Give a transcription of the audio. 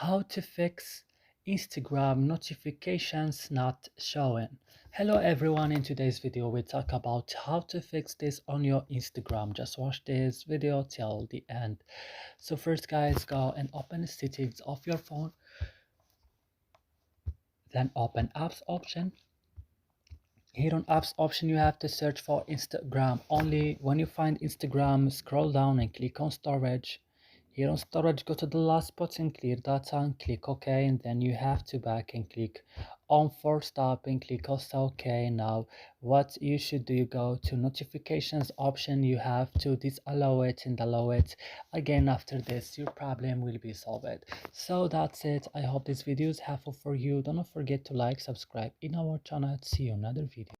How to fix Instagram notifications not showing. Hello everyone, in today's video we talk about how to fix this on your Instagram. Just watch this video till the end. So first guys, go and open the settings of your phone, then open apps option. Here on apps option you have to search for Instagram only. When you find Instagram, scroll down and click on storage. Here on storage, go to the last button, clear data, and click OK, and then you have to back and click on force stop and click also OK. Now what you should do, you go to notifications option, you have to disallow it and allow it again. After this your problem will be solved. So that's it. I hope this video is helpful for you. Don't forget to like, subscribe in our channel. See you in another video.